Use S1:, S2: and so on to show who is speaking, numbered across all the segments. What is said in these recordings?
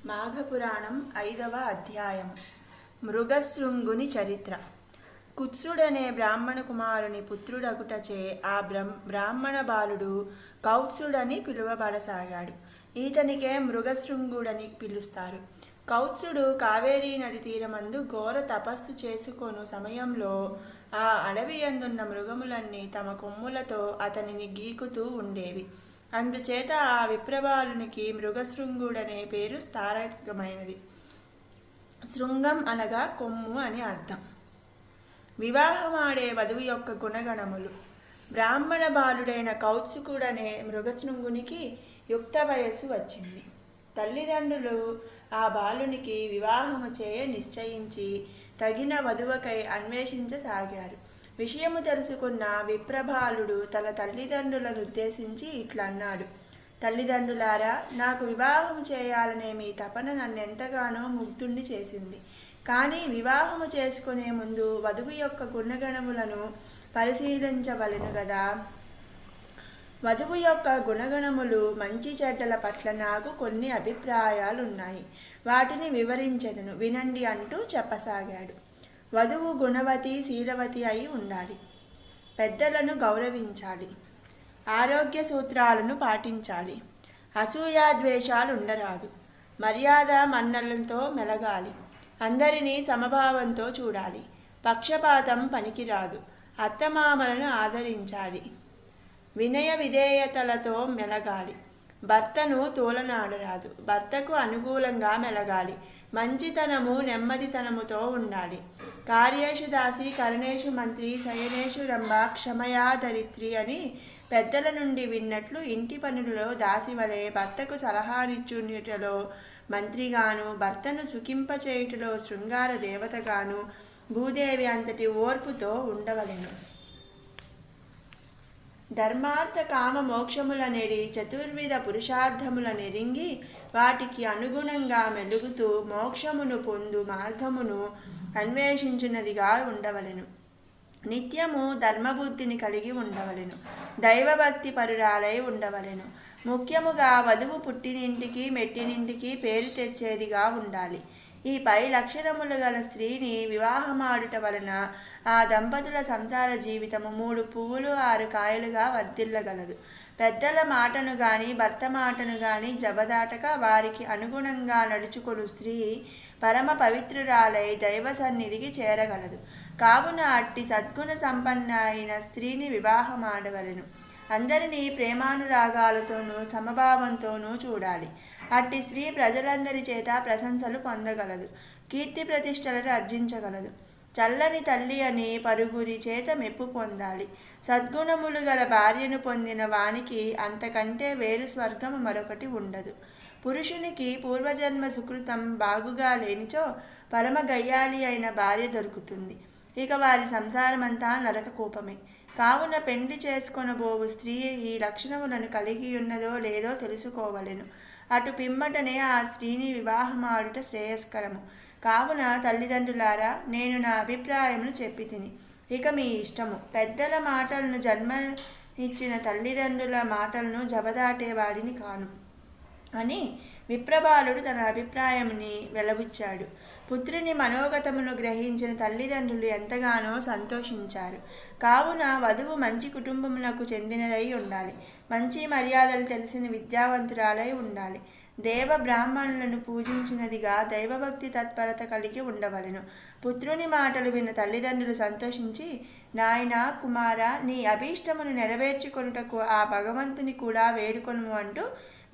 S1: మాఘపురాణం 5వ అధ్యాయం. మృగశృంగుని చరిత్ర. కుత్సుడనే బ్రాహ్మణ కుమారుని పుత్రుడగుటచే ఆ బ్రాహ్మణ బాలుడు కౌత్సుడని పిలువబడసాగాడు. ఈతనికే మృగశృంగుడని పిలుస్తారు. కౌత్సుడు కావేరీ నది తీరమందు ఘోర తపస్సు చేసుకొను సమయంలో ఆ అడవి యందున్న మృగములన్నీ తమ కొమ్ములతో అతనిని గీకుతూ ఉండేవి. అందుచేత ఆ విప్రబాలునికి మృగశృంగుడనే పేరు స్థారకమైనది. శృంగం అనగా కొమ్ము అని అర్థం. వివాహమాడే వధువు యొక్క గుణగణములు. బ్రాహ్మణ బాలుడైన కౌత్సుకుడనే మృగశృంగునికి యుక్త వయస్సు వచ్చింది. తల్లిదండ్రులు ఆ బాలునికి వివాహము చేయ నిశ్చయించి తగిన వధువకై అన్వేషించసాగారు. విషయము తెలుసుకున్న విప్రబాలుడు తన తల్లిదండ్రులను ఉద్దేశించి ఇట్లన్నాడు: తల్లిదండ్రులారా, నాకు వివాహము చేయాలనే మీ తపన నన్నెంతగానో ముగ్ధుణ్ణి చేసింది. కానీ వివాహము చేసుకునే ముందు వధువు యొక్క గుణగణములను పరిశీలించవలెను గదా. వధువు యొక్క గుణగణములు మంచి చెడ్డల పట్ల నాకు కొన్ని అభిప్రాయాలున్నాయి. వాటిని వివరించెదను, వినండి అంటూ చెప్పసాగాడు. వధువు గుణవతి, శీలవతి అయి ఉండాలి. పెద్దలను గౌరవించాలి. ఆరోగ్య సూత్రాలను పాటించాలి. అసూయాద్వేషాలు ఉండరాదు. మర్యాద మన్నలతో మెలగాలి. అందరినీ సమభావంతో చూడాలి. పక్షపాతం పనికిరాదు. అత్తమామలను ఆదరించాలి. వినయ విధేయతలతో మెలగాలి. భర్తను తోలనాడరాదు. భర్తకు అనుకూలంగా మెలగాలి. మంచితనము నెమ్మదితనముతో ఉండాలి. కార్యేషు దాసి, కరణేషు మంత్రి, శయనేషు రంభ, క్షమయా ధరిత్రి అని పెద్దల నుండి విన్నట్లు ఇంటి పనులలో దాసివలే, భర్తకు సలహానిచ్చుటలో మంత్రిగాను, భర్తను సుఖింపచేయుటలో శృంగార దేవతగాను భూదేవి అంతటి ఓర్పుతో ఉండవలెను. ధర్మార్థ కామ మోక్షములనేడి చతుర్విధ పురుషార్థముల నెరింగి వాటికి అనుగుణంగా మెలుగుతూ మోక్షమును పొందు మార్గమును అన్వేషించున్నదిగా ఉండవలెను. నిత్యము ధర్మబుద్ధిని కలిగి ఉండవలెను. దైవభక్తి పరురాలై ఉండవలెను. ముఖ్యముగా వధువు పుట్టినింటికి మెట్టినింటికి పేరు తెచ్చేదిగా ఉండాలి. ఈ పై లక్షణములు గల స్త్రీని వివాహమాడుట వలన ఆ దంపతుల సంసార జీవితము 3 పువ్వులు 6 కాయలుగా వర్ధిల్లగలదు. పెద్దల మాటను గాని భర్త మాటను గాని జబదాటక వారికి అనుగుణంగా నడుచుకొను స్త్రీ పరమ పవిత్రురాలై దైవ సన్నిధికి చేరగలదు. కావున అట్టి సద్గుణ సంపన్న అయిన స్త్రీని వివాహమాడవలెను. అందరినీ ప్రేమానురాగాలతోనూ సమభావంతోనూ చూడాలి. అట్టి స్త్రీ ప్రజలందరి చేత ప్రశంసలు పొందగలదు. కీర్తి ప్రతిష్టలను ఆర్జించగలదు. చల్లని తల్లి అని పరుగురి చేత మెప్పు పొందాలి. సద్గుణములు గల భార్యను పొందిన వానికి అంతకంటే వేరు స్వర్గము మరొకటి ఉండదు. పురుషునికి పూర్వజన్మ సుకృతం బాగుగా లేనిచో పరమ గయ్యాలి అయిన భార్య దొరుకుతుంది. ఇక వారి సంసారమంతా నరక కూపమే. కావున పెండ్లి చేసుకొనబోవు స్త్రీ ఈ లక్షణములను కలిగి ఉన్నదో లేదో తెలుసుకోవలెను. అటు పిమ్మటనే ఆ స్త్రీని వివాహమాడుట శ్రేయస్కరము. కావున తల్లిదండ్రులారా, నేను నా అభిప్రాయమును చెప్పి తిని, ఇక మీ ఇష్టము. పెద్దల మాటలను జన్మ ఇచ్చిన తల్లిదండ్రుల మాటలను జబదాటేవాడిని కాను అని విప్రబాలుడు తన అభిప్రాయముని వెలబుచ్చాడు. పుత్రుని మనోగతమును గ్రహించిన తల్లిదండ్రులు ఎంతగానో సంతోషించారు. కావున వధువు మంచి కుటుంబమునకు చెందినదై ఉండాలి. మంచి మర్యాదలు తెలిసిన విద్యావంతురాలై ఉండాలి. దేవ బ్రాహ్మణులను పూజించినదిగా దైవభక్తి తత్పరత కలిగి ఉండవలెను. పుత్రుని మాటలు విన్న తల్లిదండ్రులు సంతోషించి, నాయనా, కుమార, నీ అభీష్టమును నెరవేర్చుకొనుటకు ఆ భగవంతుని కూడా వేడుకొనుము అంటూ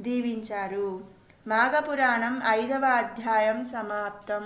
S1: దీవించారు. మాఘపురాణం 5వ అధ్యాయం సమాప్తం.